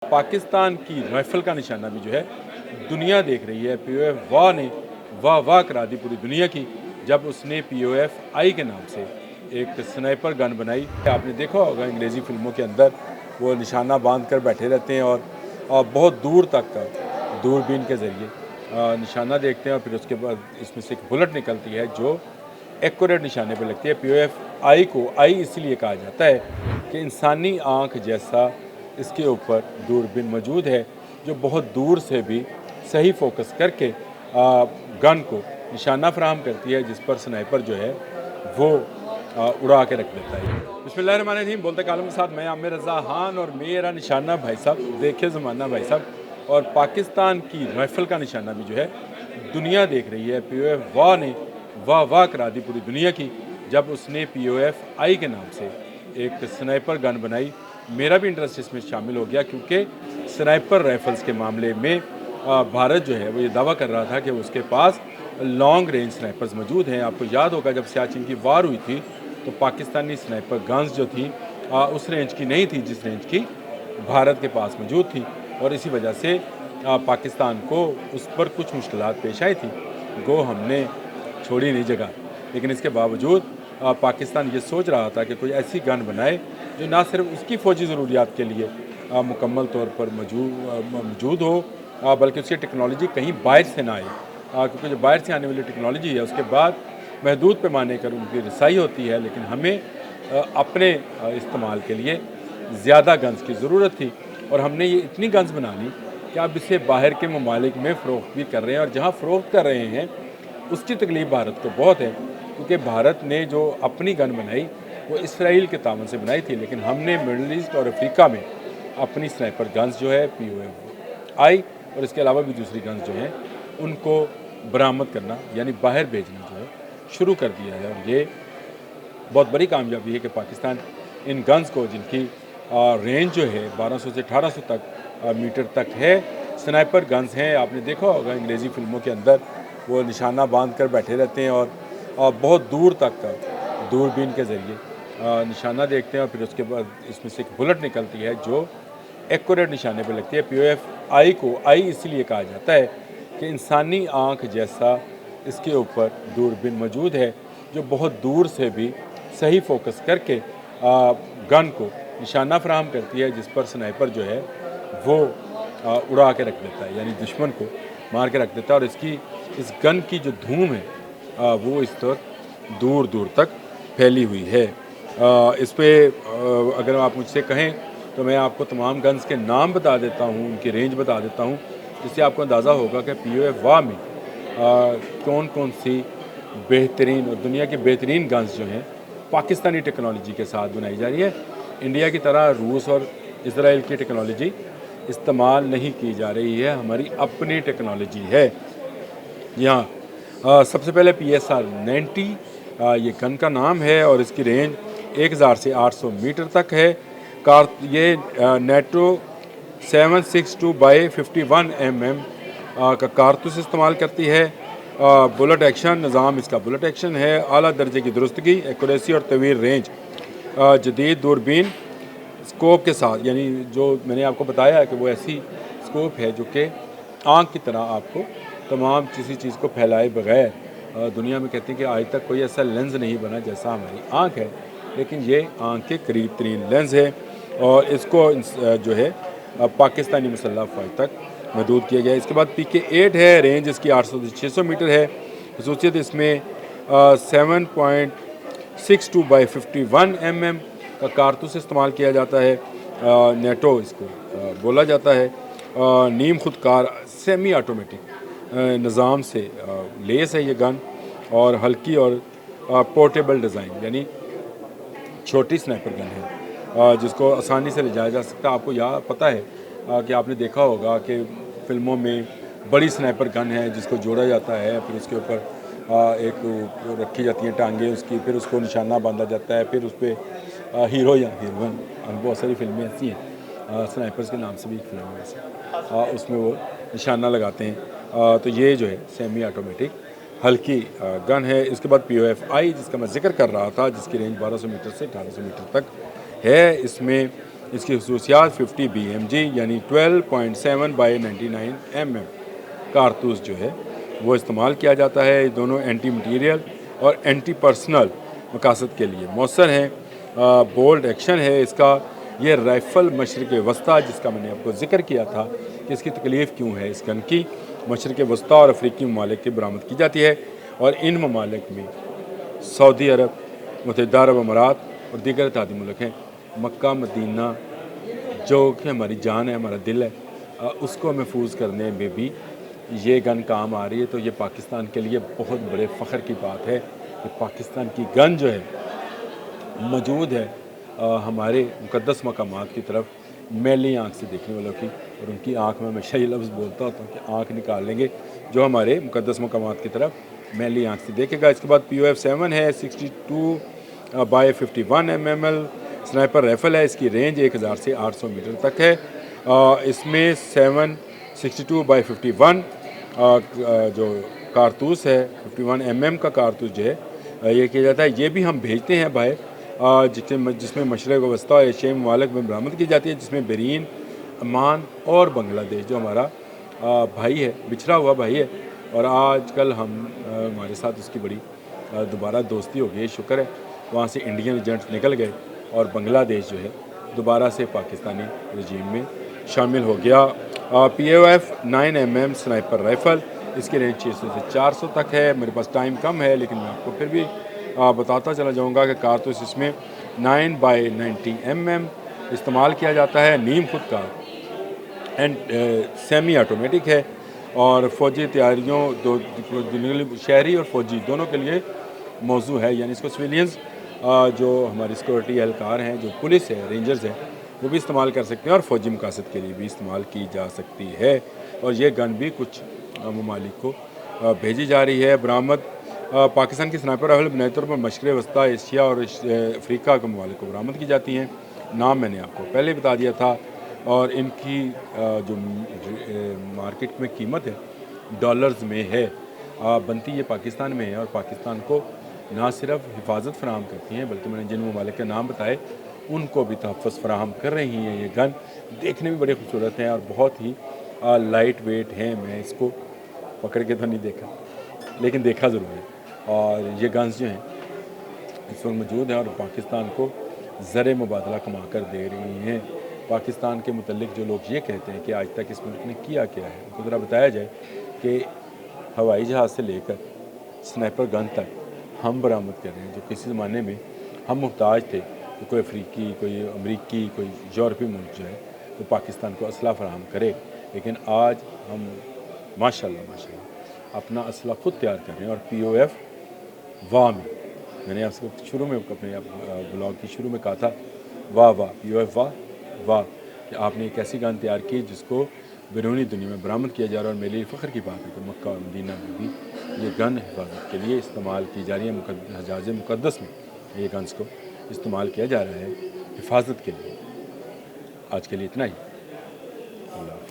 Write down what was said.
पाकिस्तान की राइफ़ल का निशाना भी जो है दुनिया देख रही है। पीओएफ वाह ने वाह वाह करा दी पूरी दुनिया की जब उसने पीओएफ आई के नाम से एक स्नाइपर गन बनाई। आपने देखा होगा अंग्रेज़ी फ़िल्मों के अंदर वो निशाना बांध कर बैठे रहते हैं और बहुत दूर तक का दूरबीन के ज़रिए निशाना देखते हैं और फिर उसके बाद इसमें से एक बुलेट निकलती है जो एक्यूरेट निशाने पर लगती है। पीओएफ आई को आई इसलिए कहा जाता है कि इंसानी आँख जैसा इसके ऊपर दूरबीन मौजूद है जो बहुत दूर से भी सही फोकस करके गन को निशाना फराहम करती है, जिस पर स्नाइपर जो है वो उड़ा के रख देता है। बिस्मिल्लाहिर्रहमानिर्रहीम। बोलते कालम के साथ मैं आमिर रज़ा खान और मेरा निशाना भाई साहब देखे ज़माना भाई साहब। और पाकिस्तान की राइफ़ल का निशाना भी जो है दुनिया देख रही है। पीओएफ वाह ने वाह वाह करा दी पूरी दुनिया की जब उसने पीओएफ आई के नाम से एक स्नाइपर गन बनाई। मेरा भी इंटरेस्ट इसमें शामिल हो गया क्योंकि स्नाइपर राइफ़ल्स के मामले में भारत जो है वो ये दावा कर रहा था कि उसके पास लॉन्ग रेंज स्नाइपर्स मौजूद हैं। आपको याद होगा जब सियाचिन की वार हुई थी तो पाकिस्तानी स्नाइपर गन्स जो थी उस रेंज की नहीं थी जिस रेंज की भारत के पास मौजूद थी, और इसी वजह से पाकिस्तान को उस पर कुछ मुश्किलात पेश आई थी। गो हमने छोड़ी नहीं जगह, लेकिन इसके बावजूद पाकिस्तान ये सोच रहा था कि कोई ऐसी गन बनाए जो ना सिर्फ उसकी फ़ौजी ज़रूरियात के लिए मुकम्मल तौर पर मौजूद हो बल्कि उसकी टेक्नोलॉजी कहीं बाहर से ना आए, क्योंकि जो बाहर से आने वाली टेक्नोलॉजी है उसके बाद महदूद पैमाने पर उनकी रसाई होती है, लेकिन हमें अपने इस्तेमाल के लिए ज़्यादा गन्स की ज़रूरत थी और हमने ये इतनी गन्स बना ली कि अब इसे बाहर के ममालिक में फ़रोख्त भी कर रहे हैं, और जहाँ फ़रोख्त कर रहे हैं उसकी तकलीफ़ भारत को बहुत है क्योंकि भारत ने जो अपनी गन बनाई वो इसराइल के तावन से बनाई थी, लेकिन हमने मिडल ईस्ट और अफ्रीका में अपनी स्नाइपर गन्स जो है पीओएफ आई और इसके अलावा भी दूसरी गन्स जो हैं उनको बरामद करना यानी बाहर भेजना जो है शुरू कर दिया है। और ये बहुत बड़ी कामयाबी है कि पाकिस्तान इन गन्स को, जिनकी रेंज जो है 1200 से 1800 तक मीटर तक है, स्नाइपर गन्स हैं। आपने देखा होगा अंग्रेज़ी फ़िल्मों के अंदर वो निशाना बांध कर बैठे रहते हैं और बहुत दूर तक का दूरबीन के ज़रिए निशाना देखते हैं और फिर उसके बाद इसमें से एक बुलेट निकलती है जो एक्यूरेट निशाने पर लगती है। पीओएफ आई को आई इसलिए कहा जाता है कि इंसानी आँख जैसा इसके ऊपर दूरबीन मौजूद है जो बहुत दूर से भी सही फोकस करके गन को निशाना फराहम करती है, जिस पर स्नाइपर जो है वो उड़ा के रख देता है, यानी दुश्मन को मार के रख देता है। और इस गन की जो धूम है वो इस तरह दूर दूर तक फैली हुई है। इस पे अगर आप मुझसे कहें तो मैं आपको तमाम गन्स के नाम बता देता हूँ, उनकी रेंज बता देता हूँ, जिससे आपको अंदाज़ा होगा कि पीओएफ वाह में कौन कौन सी बेहतरीन और दुनिया की बेहतरीन गन्स जो हैं पाकिस्तानी टेक्नोलॉजी के साथ बनाई जा रही है। इंडिया की तरह रूस और इसराइल की टेक्नोलॉजी इस्तेमाल नहीं की जा रही है, हमारी अपनी टेक्नोलॉजी है। यहाँ सबसे पहले PSR 90 ये गन का नाम है और इसकी रेंज 1000 से 800 मीटर तक है। ये नेटो 762/51 mm का कारतूस इस्तेमाल करती है। बुलेट एक्शन निज़ाम इसका बुलेट एक्शन है। आला दर्जे की दुरुस्तगी, एक्यूरेसी और तवील रेंज, जदीद दूरबीन स्कोप के साथ, यानी जो मैंने आपको बताया है कि वो ऐसी स्कोप है जो कि आँख की तरह आपको तमाम किसी चीज़ को फैलाए बगैर, दुनिया में कहते हैं कि आज तक कोई ऐसा लेंस नहीं बना जैसा हमारी आँख है, लेकिन ये आँख के करीब तरीन लेंस है और इसको जो है पाकिस्तानी मुसल्लह फ़ौज तक महदूद किया गया है। इसके बाद PK-8 है, रेंज इसकी 800 से 600 मीटर है। खसूसियत इसमें 7.62/51 mm का कारतूस इस्तेमाल किया जाता है। नेटो इसको बोला जाता है। नीम खुदकार सेमी ऑटोमेटिक निज़ाम से लेस है ये गन, और हल्की और पोर्टेबल डिज़ाइन, यानी छोटी स्नाइपर गन है जिसको आसानी से ले जाया जा सकता है। आपको याद पता है कि आपने देखा होगा कि फ़िल्मों में बड़ी स्नाइपर गन है जिसको जोड़ा जाता है, फिर उसके ऊपर एक रखी जाती हैं टांगें उसकी, फिर उसको निशाना बांधा जाता है, फिर उस पर हीरो या हीरोइन, बहुत सारी फिल्में ऐसी हैं स्नाइपर्स के नाम से भी एक फिल्म है ऐसी, उसमें वो निशाना लगाते हैं। तो ये जो है सेमी ऑटोमेटिक हल्की गन है। इसके बाद POF-I जिसका मैं जिक्र कर रहा था, जिसकी रेंज 1200 मीटर से 1800 मीटर तक है। इसमें इसकी खसूसियात 50 BMG यानी 12.7 बाई 99 mm कारतूस जो है वो इस्तेमाल किया जाता है। ये दोनों एंटी मटीरियल और एंटी पर्सनल मकासद के लिए मौसर हैं। बोल्ड एक्शन है इसका। ये राइफ़ल मशरक़ वस्ता, जिसका मैंने आपको ज़िक्र किया था कि इसकी तकलीफ़ क्यों है, इस गन की मशरक़ वस्ता और अफ्रीकी ममालिक की बरामद की जाती है और इन ममालिक में सऊदी अरब, मुत्तहिदा अरब अमारात और दीगर इत्तेहादी मुल्क हैं। मक्का मदीना जो कि हमारी जान है, हमारा दिल है, उसको महफूज करने में भी ये गन काम आ रही है। तो ये पाकिस्तान के लिए बहुत बड़े फ़ख्र की बात है कि पाकिस्तान की गन जो है मौजूद है हमारे मुक़द्दस मकामात की तरफ मैली आँख से देखने वालों की। और उनकी आँख में हमेशा ये लफ्ज़ बोलता होता हूँ कि आँख निकाल लेंगे जो हमारे मुक़द्दस मकामात की तरफ मैली आँख से देखेगा। इसके बाद POF-7 है, 62 बाई 51 mm स्नाइपर राइफ़ल है। इसकी रेंज 1000 से 800 मीटर तक है। इसमें 762 बाई 51 जो कारतूस है, 51 mm का कारतूस जो है ये किया जाता है। ये भी हम भेजते हैं बाहर, जिसमें मशरक़ वस्ता और एशियाई ममालिक में बरामद की जाती है, जिसमें बहरीन, ओमान और बांग्लादेश जो हमारा भाई है, बिछड़ा हुआ भाई है। और आजकल हमारे साथ उसकी बड़ी दोबारा दोस्ती हो गई, शुक्र है। वहाँ से इंडियन एजेंट्स निकल गए और बांग्लादेश जो है दोबारा से पाकिस्तानी रजीम में शामिल हो गया। POF-9 mm स्नाइपर राइफ़ल, इसकी रेंज 600 से 400 तक है। मेरे पास टाइम कम है लेकिन मैं आपको फिर भी बताता चला जाऊंगा कि कारतूस इसमें 9 बाई 90 mm इस्तेमाल किया जाता है। नीम खुद का एंड सेमी ऑटोमेटिक है और फ़ौजी तैयारियों शहरी और फ़ौजी दोनों के लिए मौजू है। यानी इसको सिविलियंस जो हमारी सिक्योरिटी एहलकार हैं, जो पुलिस है, रेंजर्स हैं, वो भी इस्तेमाल कर सकते हैं और फ़ौजी मकासद के लिए भी इस्तेमाल की जा सकती है। और ये गन भी कुछ ममालिक को भेजी जा रही है। बरामद पाकिस्तान की स्नाइपर राइफ़ल बुनियादी तौर पर मशरक़ वस्ता, एशिया और अफ्रीका के ममालिक को बरामद की जाती हैं। नाम मैंने आपको पहले बता दिया था। और इनकी जो मार्केट में कीमत है डॉलर्स में है। बनती ये पाकिस्तान में है और पाकिस्तान को ना सिर्फ हिफाजत फराहम करती हैं बल्कि मैंने जिन ममालिक के नाम बताए उनको भी तहफ़्फ़ुज़ फराहम कर रही हैं। ये गन देखने में बड़े खूबसूरत हैं और बहुत ही लाइट वेट हैं। मैं इसको पकड़ के तो नहीं देखा लेकिन देखा ज़रूर है। और ये गन्स जो हैं इस वक्त मौजूद हैं और पाकिस्तान को ज़र मुबादला कमा कर दे रही हैं। पाकिस्तान के मुतल्लिक जो लोग ये कहते हैं कि आज तक इस मुल्क ने किया क्या है, उनको ज़रा बताया जाए कि हवाई जहाज़ से लेकर स्नाइपर गन तक हम बरामद कर रहे हैं। जो किसी ज़माने में हम मुहताज थे तो कोई अफ्रीकी, कोई अमरीकी, कोई यूरोपीय मुल्क जो है तो पाकिस्तान को असला फराहम करे, लेकिन आज हम माशाल्लाह अपना असला खुद तैयार कर रहे हैं। और POF वाह में मैंने आपसे शुरू में अपने ब्लॉग की शुरू में कहा था, वाह वाह POF वाह वाह कि आपने एक ऐसी गन तैयार की जिसको बैरूनी दुनिया में बरामद किया जा रहा है। और मेरे लिए फ़ख्र की बात है कि मक्का और मदीना में भी ये गन हिफाजत के लिए इस्तेमाल की जा रही है। हजाज मुक़द्दस में ये गन्स को इस्तेमाल किया जा रहा है हिफाजत के लिए। आज के लिए इतना ही। अल्लाह।